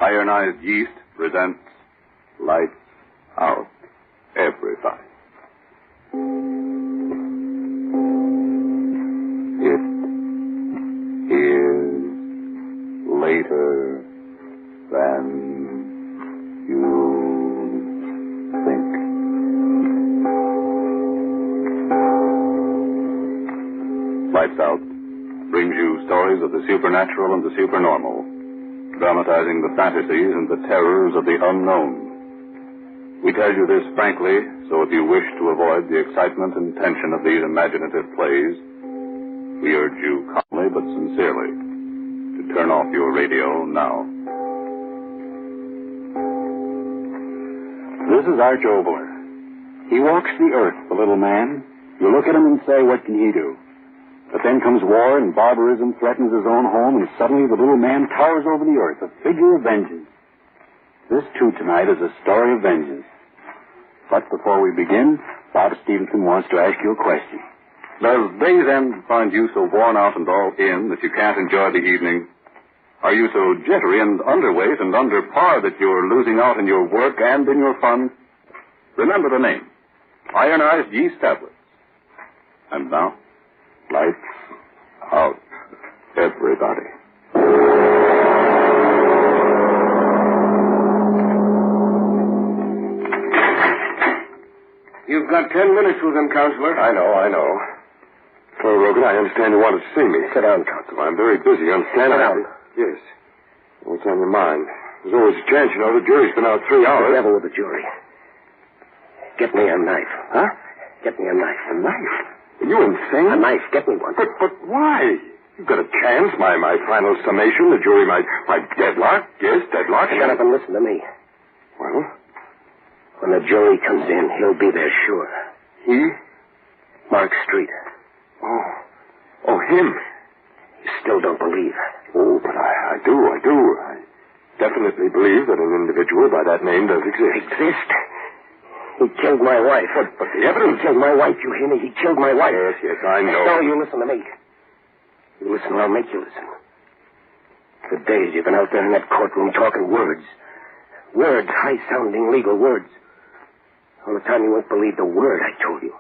Ironized Yeast presents Lights Out, Everybody. It is later than you think. Lights Out brings you stories of the supernatural and the supernormal, dramatizing the fantasies and the terrors of the unknown. We tell you this frankly, so if you wish to avoid the excitement and tension of these imaginative plays, we urge you calmly but sincerely to turn off your radio now. This is Arch Obler. He walks the earth, the little man. You look at him and say, what can he do? But then comes war and barbarism threatens his own home, and suddenly the little man towers over the earth, a figure of vengeance. This, too, tonight is a story of vengeance. But before we begin, Bob Stevenson wants to ask you a question. Does day's end find you so worn out and all in that you can't enjoy the evening? Are you so jittery and underweight and under par that you're losing out in your work and in your fun? Remember the name, Ironized Yeast Tablets. And now, lights out, everybody. You've got 10 minutes with them, Counselor. I know. So, Rogan, I understand you wanted to see me. Sit down, Counselor. I'm very busy, understand? Sit down. Yes. What's on your mind? There's always a chance, you know. The jury's been out 3 hours. The devil with the jury. Get me a knife. Huh? Get me a knife. A knife? Are you insane? A knife. Get me one. But why? You've got a chance. My final summation, the jury might deadlock. Yes, deadlock. Shut up and listen to me. Well? When the jury comes in, he'll be there sure. He? Mark Street. Oh, him. You still don't believe. Oh, but I do. I definitely believe that an individual by that name does exist. Exist? He killed my wife. But the evidence... He killed my wife, you hear me? He killed my wife. Yes, I know. No, you listen to me. You listen or I'll make you listen. For days you've been out there in that courtroom talking words. Words, high-sounding legal words. All the time you won't believe the word I told you.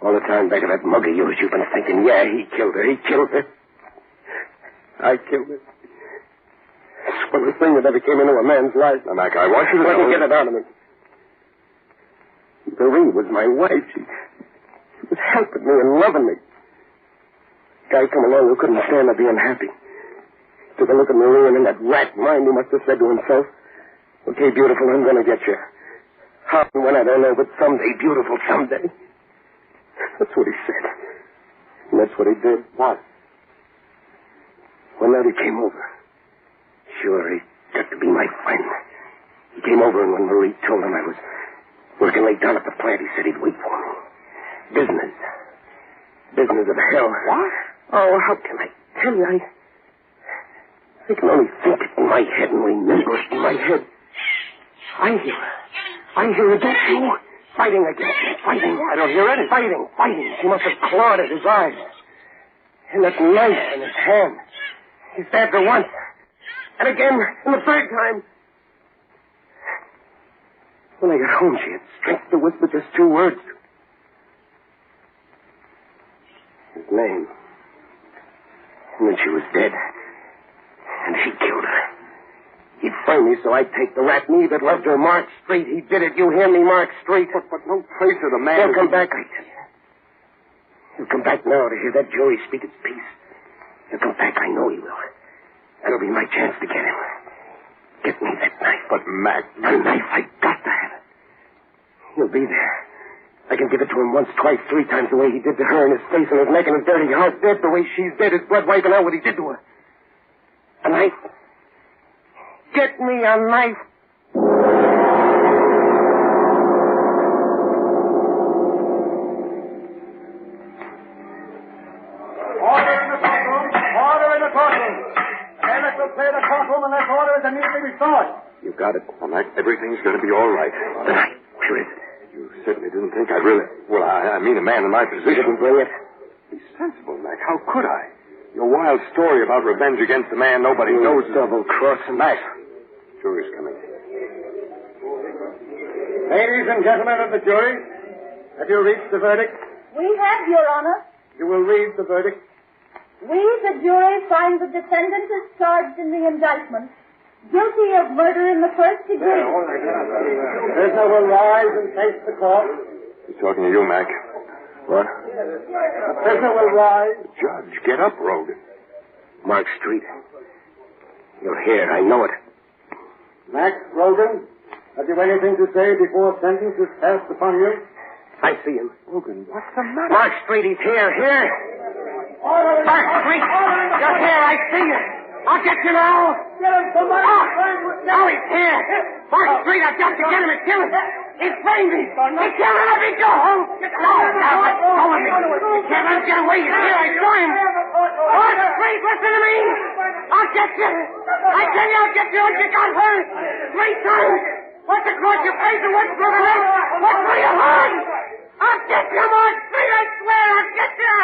All the time back of that mug of yours you've been thinking, yeah, he killed her. I killed her. It's the worst thing that ever came into a man's life. Now, Mac, I want you to Let know... me get it out of me. Doreen was my wife. She was helping me and loving me. Guy come along who couldn't stand her being happy. Took a look at Marie, and in that rat mind he must have said to himself, okay, beautiful, I'm going to get you. How and when, I don't know, but someday, beautiful, someday. That's what he said. And that's what he did. What? One night he came over. Sure, he got to be my friend. He came over, and when Marie told him I was working late down at the plant, he said he'd wait for me. Business. Business of hell. What? Oh, how can I tell you? I can only think it in my head and remember it in my head. I hear her. I hear her, don't you? Fighting against me, fighting. I don't hear anything. Fighting. She must have clawed at his eyes. And that knife in his hand. He stabbed her once. And again, and the third time. When I got home, she had strength to whisper just 2 words. His name. And then she was dead. And he killed her. He'd frame me so I'd take the rat me that loved her, Mark Street. He did it. You hear me, Mark Street? But no trace of the man... He'll come back, I tell you. He'll come back now to hear that jury speak its piece. He'll come back, I know he will. That'll be my chance to get him. Get me that knife. But, Mac... The knife, I got to have it. He'll be there. I can give it to him once, twice, 3 times the way he did to her, in his face and his neck and his dirty heart. Dead the way she's dead, his blood wiping out what he did to her. A knife. Get me a knife. Order in the courtroom. Order in the courtroom. Bailiff will clear the courtroom unless order is immediately restored. You got it. Well, Mac, everything's going to be all right. The knife. Where is it? You certainly didn't think I'd really... Well, I mean a man in my You position. didn't bring it? Be sensible, Mac. How could I? Your wild story about revenge against a man nobody knows... Double-crossing. Mac, jury's coming. Ladies and gentlemen of the jury, have you reached the verdict? We have, Your Honor. You will read the verdict. We, the jury, find the defendant is charged in the indictment guilty of murder in the first degree. Prisoner will rise and face the court. He's talking to you, Mac. What? The prisoner will rise. Judge, get up, Rogan. Mark Street. You're here. I know it. Max Rogan, have you anything to say before sentence is passed upon you? I see him. Rogan, what's the matter? Mark Street, he's here. Here. Mark Street, you're here. I see you. I'll get you now. Get him, somebody. Now he's here. Mark Street, I've got to get him and kill him. He's framed me. He can't let me go home. No, go with me. He can't let him get away. He's here. I saw him. Mark Street, listen to me. I'll get you. I tell you, I'll get you once you got hurt. 3 times. Once across your face and once through the neck. Once through your heart. I'll get you, Mark Street. I swear I'll get you.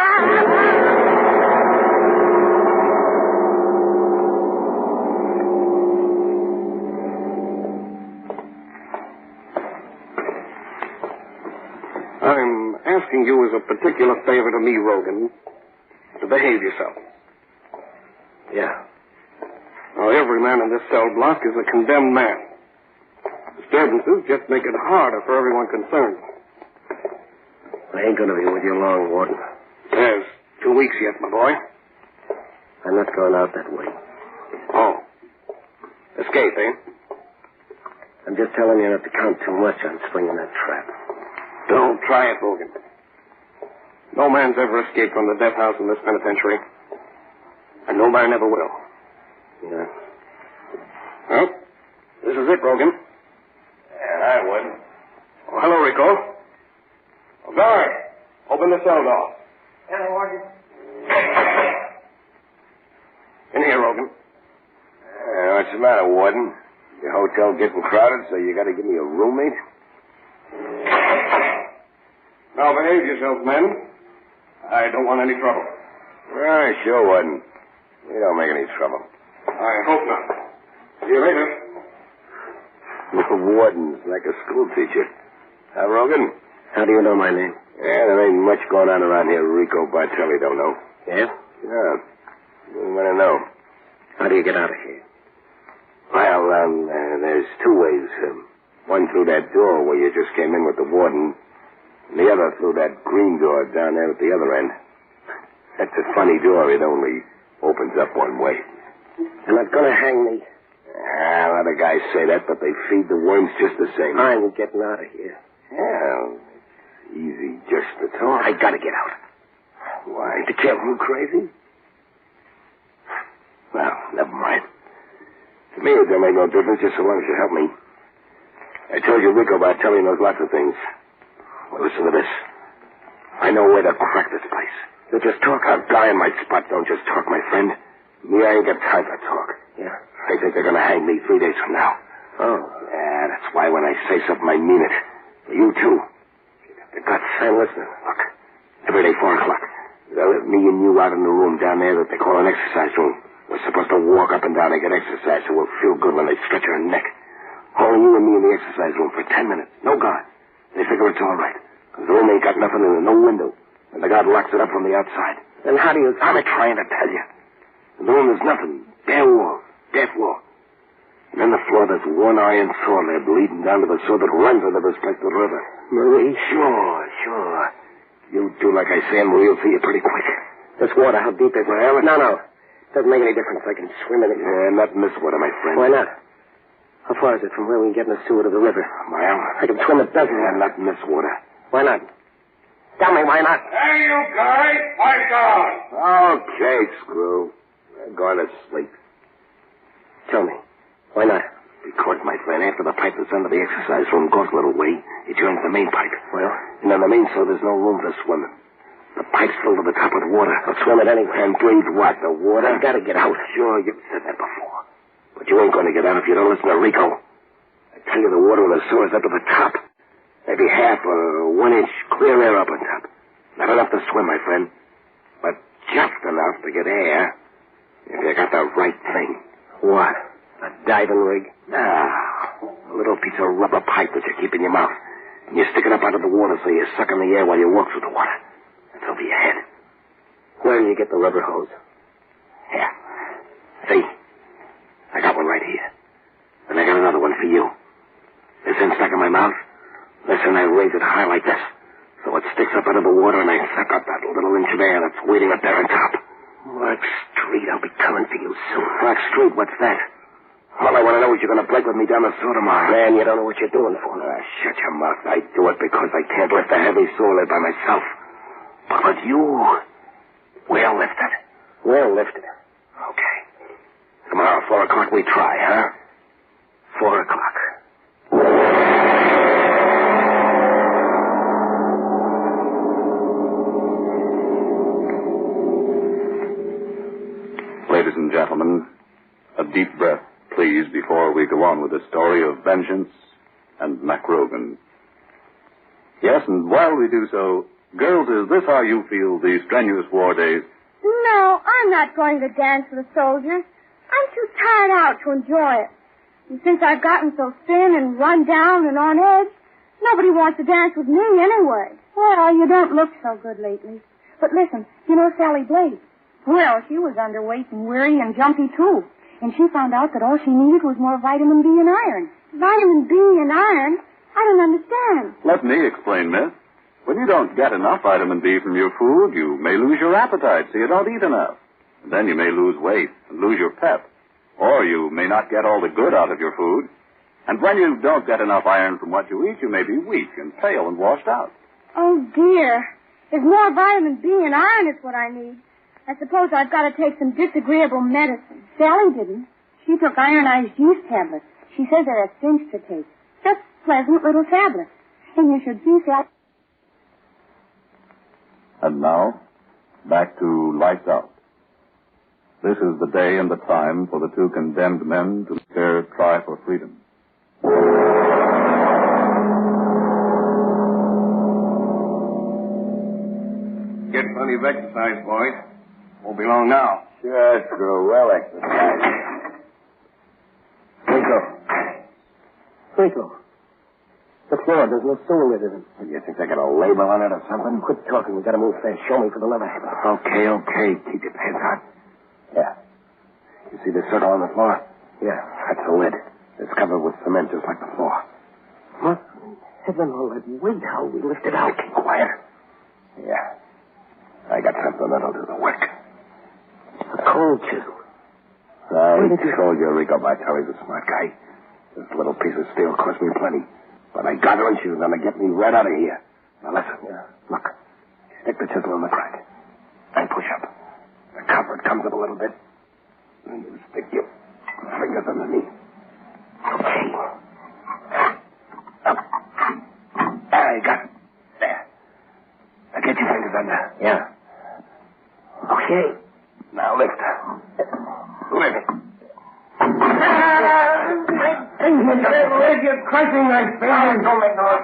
I'm asking you as a particular favor to me, Rogan, to behave yourself. Yeah. Now, every man in this cell block is a condemned man. Disturbances just make it harder for everyone concerned. I ain't gonna be with you long, Warden. There's 2 weeks yet, my boy. I'm not going out that way. Oh. Escape, eh? I'm just telling you not to count too much on swinging that trap. Don't try it, Rogan. No man's ever escaped from the death house in this penitentiary. And no man ever will. Yeah. Well, this is it, Rogan. Yeah, I would. Oh, hello, Rico. Oh, guard, open the cell door. In here, Rogan. What's the matter, Warden? Your hotel getting crowded, so you gotta give me a roommate? Now behave yourselves, men. I don't want any trouble. Sure, Warden. We don't make any trouble. I hope not. See you later. The warden's like a school teacher. Huh, Rogan? How do you know my name? Yeah, there ain't much going on around here Rico Bartelli don't know. Yeah? Yeah. You want to know? How do you get out of here? Well, there's 2 ways. One through that door where you just came in with the warden, and the other through that green door down there at the other end. That's a funny door. It only opens up one way. They're not gonna hang me. A lot of guys say that, but they feed the worms just the same. I'm getting out of here. Yeah, it's easy just to talk. I gotta get out. Why? To kill you crazy? Well, never mind. To me, it don't make no difference just so long as you help me. I told you Rico Bartelli knows lots of things. Well, listen to this. I know where to crack this place. You just talk. A guy in my spot don't just talk, my friend. Me, I ain't got time for talk. Yeah. I think they're gonna hang me 3 days from now. Oh. Yeah, that's why when I say something, I mean it. You, too. You got the guts. I'm listening. Look, every day, 4 o'clock, they'll let me and you out in the room down there that they call an exercise room. We're supposed to walk up and down and get exercise so we'll feel good when they stretch our neck. Only you and me in the exercise room for 10 minutes. No guard. They figure it's all right. Because the room ain't got nothing in it, no window. And the guard locks it up from the outside. Then how do you... I'm trying to tell you. In the room there's nothing. Bare wall. Death wall. And on the floor there's one iron saw lid leading down to the saw that runs into this place to the river. Marie? Sure. You do like I say and Marie will see you pretty quick. This water, how deep is it? Well, No. Doesn't make any difference. I can swim in it. Yeah, not in this water, my friend. Why not? How far is it from where we can get in the sewer to the river? Well, I can swim it, doesn't yeah, it? not in this water. Why not? Tell me why not. Hey, you guys, pipe down. Okay, Screw. They're going to sleep. Tell me. Why not? Because, my friend, after the pipe that's under the exercise room goes a little way, it joins the main pipe. Well? And on the main so there's no room for swimming. The pipe's filled to the top with water. I'll swim it anyway. And breathe what? The water? I gotta get out. Sure, you've said that before. But you ain't going to get out if you don't listen to Rico. I tell you, the water in the sewer's up to the top. Maybe half or 1 inch clear air up on top. Not enough to swim, my friend. But just enough to get air if you got the right thing. What? A diving rig? A little piece of rubber pipe that you keep in your mouth. And you stick it up out of the water so you suck in the air while you walk through the water. It's over your head. Where do you get the rubber hose? Here. See? I got one right here. And I got another one for you. This end stuck in my mouth. Listen, I raise it high like this. So it sticks up out of the water and I suck up that little inch of air that's waiting up there on top. Mark Street, I'll be coming for you soon. Mark Street, what's that? All I want to know is you're going to break with me down the sewer tomorrow. Man, you don't know what you're doing for. Shut your mouth. I do it because I can't lift a heavy sewer lid by myself. But with you, we'll lift it. We'll lift it. Okay. Tomorrow, 4 o'clock, we try, huh? 4 o'clock. Ladies and gentlemen, a deep breath, please, before we go on with the story of vengeance and MacRogan. Yes, and while we do so, girls, is this how you feel these strenuous war days? No, I'm not going to dance with the soldiers. I'm too tired out to enjoy it. And since I've gotten so thin and run down and on edge, nobody wants to dance with me anyway. Well, you don't look so good lately. But listen, you know Sally Blake? Well, she was underweight and weary and jumpy, too. And she found out that all she needed was more vitamin B and iron. Vitamin B and iron? I don't understand. Let me explain, miss. When you don't get enough vitamin B from your food, you may lose your appetite, so you don't eat enough. And then you may lose weight and lose your pep. Or you may not get all the good out of your food. And when you don't get enough iron from what you eat, you may be weak and pale and washed out. Oh, dear. There's more vitamin B and iron is what I need. I suppose I've got to take some disagreeable medicine. Sally didn't. She took ironized yeast tablets. She says they're a cinch to take. Just pleasant little tablets. And you should see Sally. And now, back to Lights Out. This is the day and the time for the two condemned men to their try for freedom. Get plenty of exercise, boys. Won't be long now. Sure, screw. Well exercise. Twinkle. The floor, there's no sewer lid in it. You think they got a label on it or something? Quit talking. We gotta move fast. Show me for the lever handle. Okay. Keep your pants on. Yeah. You see the circle on the floor? Yeah. That's the lid. It's covered with cement just like the floor. What? Heaven, all that weight. How we lift it out? Keep quiet. Yeah. I got something that'll do the work. A cold chisel. I told you Rico Bartelli's a smart guy. This little piece of steel cost me plenty. But I got her and she was going to get me right out of here. Now listen. Look. Stick the chisel in the crack. And push up. The cover comes up a little bit. And you stick your fingers underneath. Okay. Up. There, you got it. There. Now get your fingers under. Yeah. Okay. Now lift. Lift it. You're crunching my fingers. Don't make noise.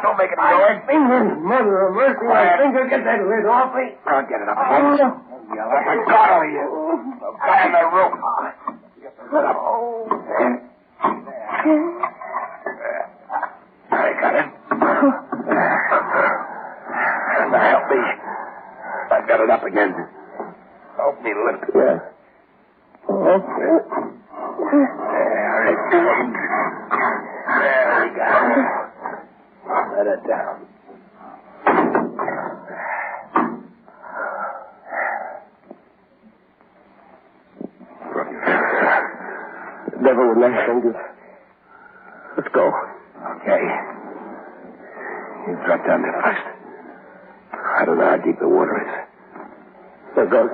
Don't make any noise. Fingers, mother of mercy. My fingers, get that lid off me. I'll get it up. You let my God out of you. Back in the room. I got it. Now help me. I've got it up again. Help me lift it. Yeah. There it comes. There we go. Let it down. Devil with my fingers. Let's go. Okay. You drop down there first. I don't know how deep the water is. There goes.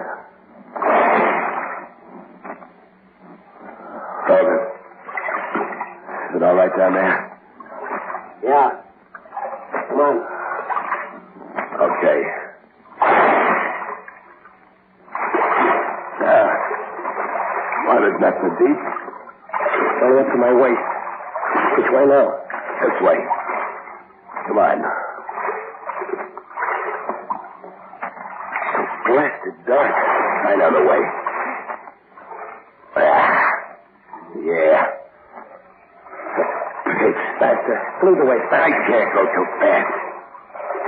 David. Is it all right down there? Yeah. Come on. Okay. Now, water's not so deep. Only up to my waist. Which way now? This way. Come on. So blasted dark. I know the way. Yeah. faster. Lead the way fast. I can't go too fast.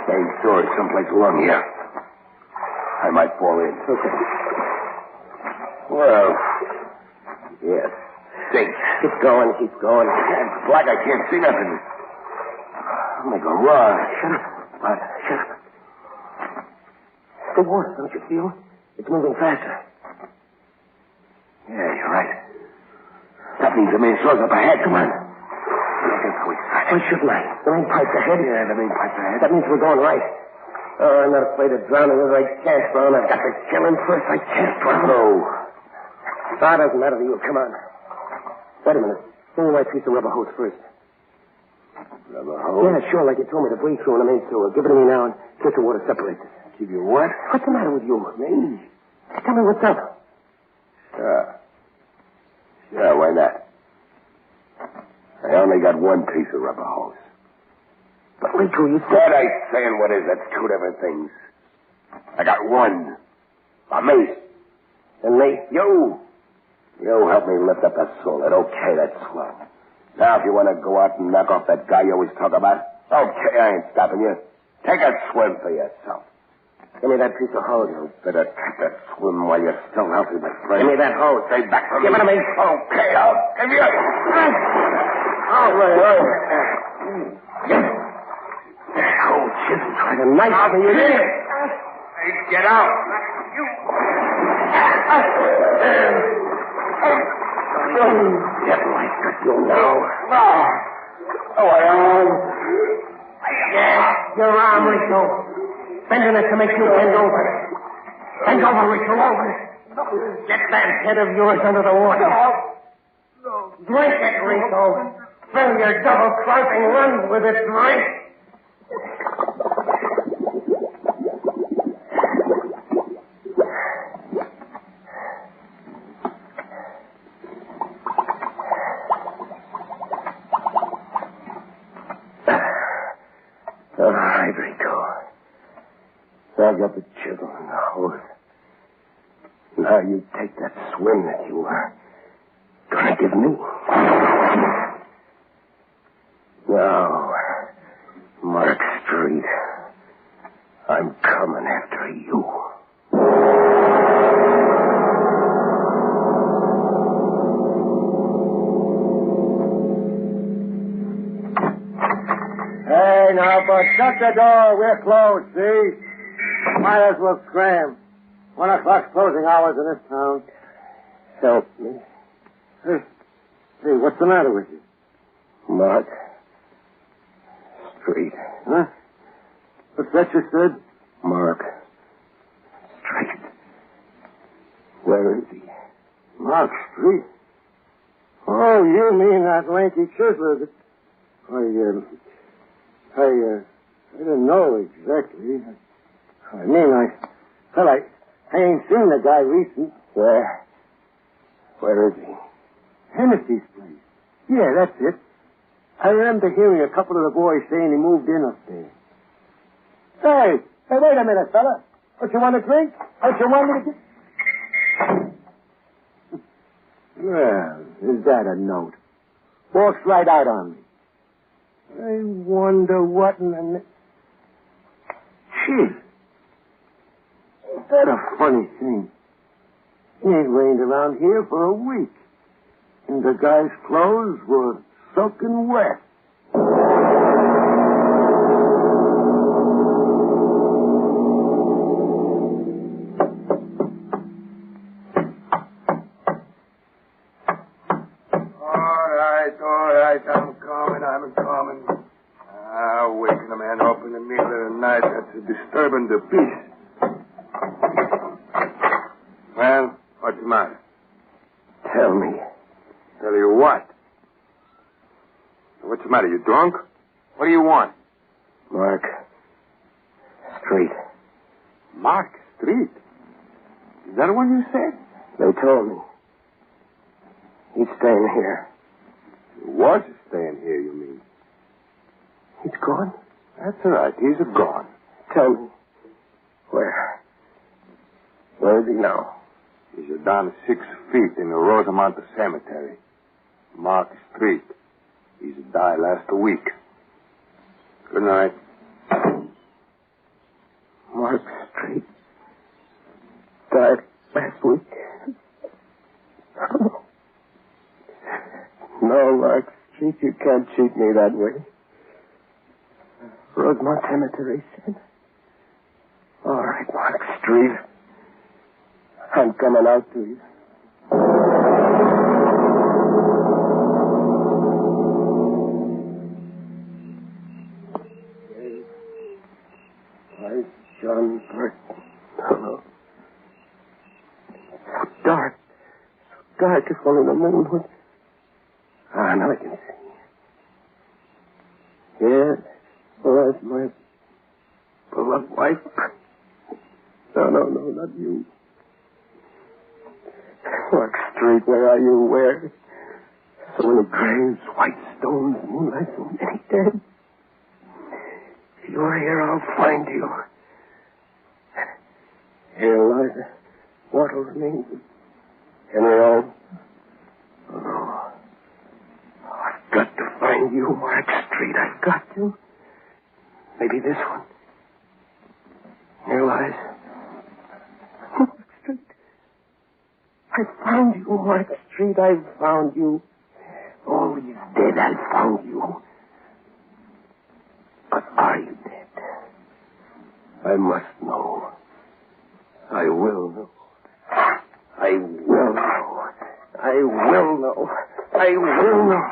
Main door is someplace along here. I might fall in. Okay. Well, yes. Thanks. Keep going, keep going. It's black. I can't see nothing. I'm like a rod. Shut up. What? Shut up. The water, don't you feel? It's moving faster. Yeah, you're right. That means the main floor's up ahead. Come on. Why shouldn't I? The main pipe's ahead. Yeah, the main pipe's ahead. That means we're going right. Oh, I'm not afraid of drowning whether I can't drown. I've got to kill him first. I can't drown. No. That doesn't matter to you. Come on. Wait a minute. Give me my piece of rubber hose first. Rubber hose? Yeah, sure, like you told me to breathe through in the main sewer. Give it to me now and get the water separated. Give you what? What's the matter with you? Me? Tell me what's up. Sure. Sure, why not? I only got one piece of rubber hose. But Rico, you said... What I say and what is, that's two different things. I got one. For me. And me? You help me lift up that solid. Okay, that's swell. Now, if you want to go out and knock off that guy you always talk about, okay, I ain't stopping you. Take a swim for yourself. Give me that piece of hose. You better take that swim while you're still healthy, my friend. Give me that hose. Stay back from Give me. it to me. Okay, I'll give you it. Oh, wait. Oh, just try to knife me, you did. Hey, get out. You. Devil, I got you now. Oh, I am. Your arm, Rico. Bending it to make you bend over. Bend over, Rico, over. Get that head of yours under the water. No. Drink it, Rico. Fill your double-crossing lungs with it, drink. All right, Rico. I got the chisel and the hose. Now you take that swim that you were gonna give me. Now, Mark Street, I'm coming after you. Hey, now, but shut the door. We're closed, see? Might as well scram. 1 o'clock's closing hours in this town. Help me. Hey, what's the matter with you? Mark Street. Huh? What's that you said? Mark Street. Where is he? Mark Street? Oh, you mean that lanky chiseler that... I didn't know exactly. I mean, I ain't seen the guy recent. Where is he? Hennessy's place. Yeah, that's it. I remember hearing a couple of the boys saying he moved in up there. Hey, wait a minute, fella. Don't you want a drink? Don't you want me to get... Well, is that a note? Walks right out on me. I wonder what in the... Gee. Is that a funny thing? It ain't rained around here for a week. And the guy's clothes were soaking wet. All right, I'm coming. Waking a man up in the middle of the night, that's disturbing the peace. Well, what's the matter? Tell me. Tell you what? What's the matter, you drunk? What do you want? Mark Street. Mark Street? Is that the one you said? They told me. He's staying here. He was staying here, you mean? He's gone? That's all right. He's gone. Tell me. Where? Where is he now? He's down 6 feet in the Rosamond Cemetery. Mark Street. He's died last a week. Good night. Mark Street died last week. No, Mark Street, you can't cheat me that way. Rosemont Cemetery said. All right, Mark Street. I'm coming out to you. Hi, John Burton. Hello. So dark. So dark if only the moon would... Ah, now I can see. Yes. Well, that's my beloved wife. No, not you. Mark Street, where are you? Where? So many graves, white stones, moonlight, so many dead. If you're here, I'll find you. Here lies Wattles me. Henry All. Oh, no. I've got to find you, Mark Street. I've got to. Maybe this one. Here lies Mark Street. I found you, Mark Street. I found you. Oh, he's dead. I found you. But are you dead? I must know. I will know. I will know. I will know. I will know.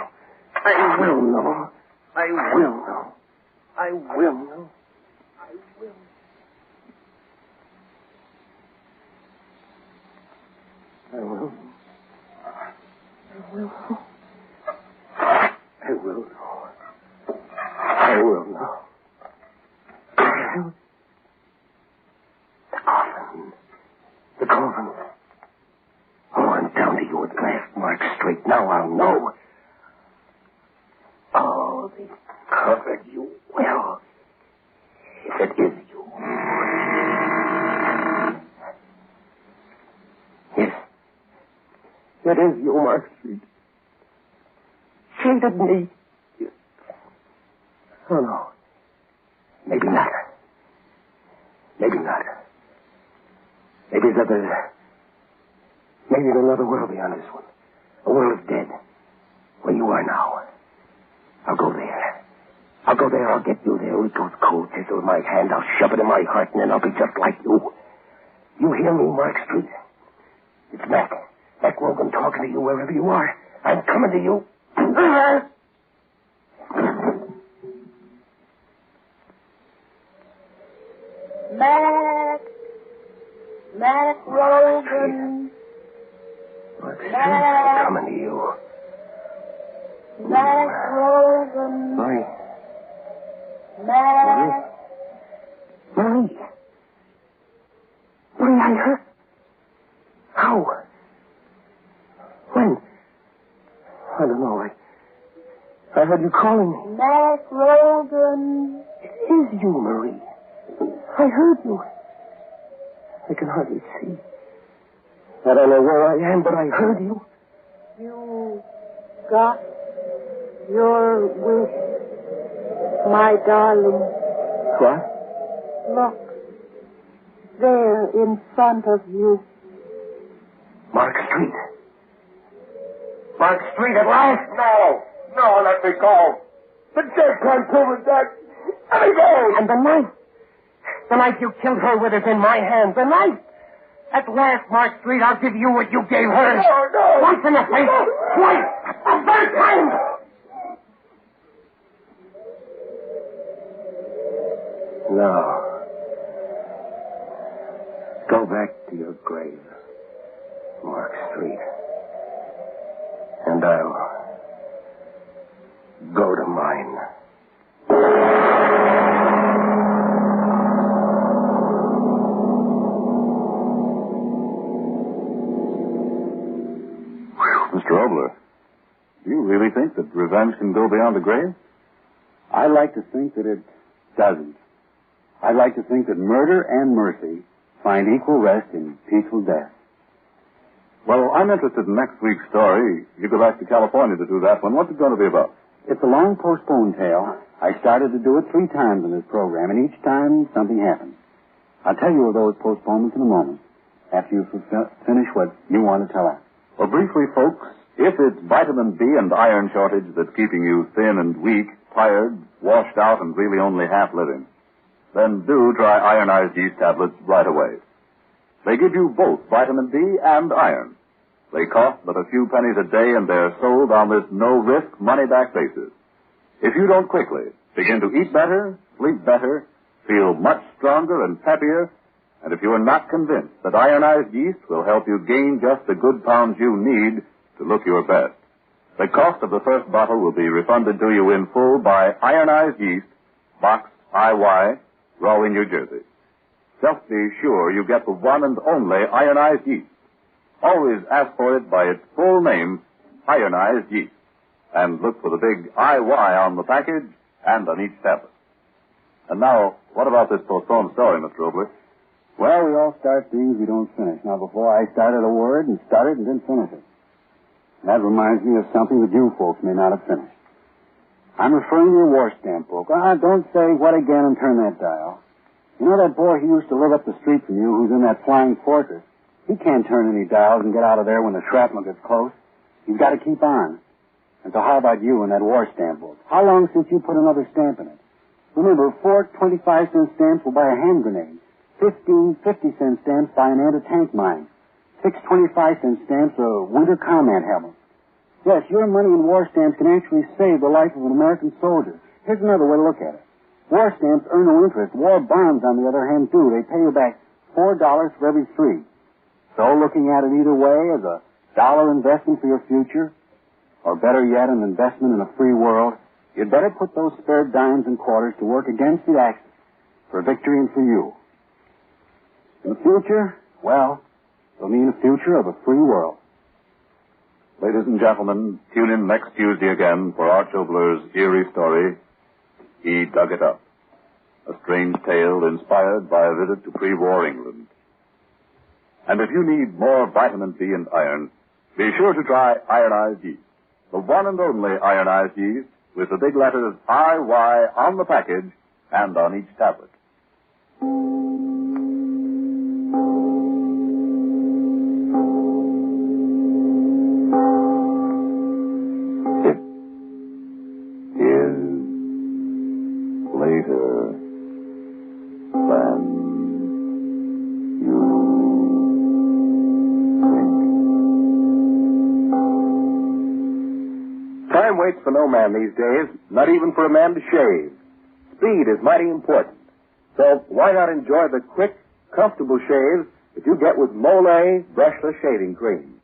I will know. I will know. I will know. I will. I will. I will know. I will know. I will know. The coffin. The coffin. Oh, I'm down to you at last, Mark Street. Now I'll know. Oh, they covered you well. If it is you. Yes. It is you, Mark Street. Shaded me. Oh, no. Maybe not. Maybe not. Maybe there's another world beyond this one. A world of dead. Where you are now. I'll go there. I'll get you there. With those cold chisel in my hand. I'll shove it in my heart, and then I'll be just like you. You hear me, Mark Street? It's Mac. Mac Rogan talking to you wherever you are. I'm coming to you. Mac Rogan. Mark Street, I'm coming to you. Mac Rogan. Marie. Mac. Marie, I heard. How? When? I don't know. I heard you calling me. Mac Rogan. It is you, Marie. I heard you. I can hardly see. I don't know where I am, but I heard you. You got your wish, my darling. What? Look. There in front of you. Mark Street. Mark Street at last? No, let me go. The dead can't prove it, Dad. Let me go. And the knife. The knife you killed her with is in my hand. The knife. At last, Mark Street, I'll give you what you gave her. No. Once in the face. Twice. A third time. No. Go back to your grave, Mark Street. And I'll go to mine. Mr. Obler, do you really think that revenge can go beyond the grave? I like to think that it doesn't. I like to think that murder and mercy find equal rest in peaceful death. Well, I'm interested in next week's story. You go back to California to do that one. What's it going to be about? It's a long postponed tale. I started to do it 3 times in this program, and each time something happened. I'll tell you of those postponements in a moment, after you finish what you want to tell us. Well, briefly, folks, if it's vitamin B and iron shortage that's keeping you thin and weak, tired, washed out, and really only half living, then do try ironized yeast tablets right away. They give you both vitamin B and iron. They cost but a few pennies a day, and they're sold on this no-risk, money-back basis. If you don't quickly begin to eat better, sleep better, feel much stronger and peppier, and if you are not convinced that ironized yeast will help you gain just the good pounds you need to look your best, the cost of the first bottle will be refunded to you in full by Ironized Yeast, Box IY, Rahway, New Jersey. Just be sure you get the one and only ironized yeast. Always ask for it by its full name, ironized yeast. And look for the big IY on the package and on each tablet. And now, what about this postponed story, Mr. Obler? Well, we all start things we don't finish. Now, before I started a word and started and didn't finish it. That reminds me of something that you folks may not have finished. I'm referring to your war stamp book. Don't say what again and turn that dial. You know that boy who used to live up the street from you who's in that flying fortress? He can't turn any dials and get out of there when the shrapnel gets close. He's got to keep on. And so how about you and that war stamp book? How long since you put another stamp in it? Remember, 4 25-cent stamps will buy a hand grenade. 15 50-cent stamps buy an anti-tank mine. 6 25-cent stamps a winter combat helmet. Yes, your money in war stamps can actually save the life of an American soldier. Here's another way to look at it. War stamps earn no interest. War bonds, on the other hand, do. They pay you back $4 for every 3. So looking at it either way as a dollar investment for your future, or better yet, an investment in a free world, you'd better put those spare dimes and quarters to work against the Axis for victory and for you. In the future, well, it'll mean a future of a free world. Ladies and gentlemen, tune in next Tuesday again for Arch Obler's eerie story, He Dug It Up, a strange tale inspired by a visit to pre-war England. And if you need more vitamin B and iron, be sure to try ironized yeast, the one and only ironized yeast with the big letters IY on the package and on each tablet. Time waits for no man these days, not even for a man to shave. Speed is mighty important. So why not enjoy the quick, comfortable shaves that you get with Mole brushless shaving cream?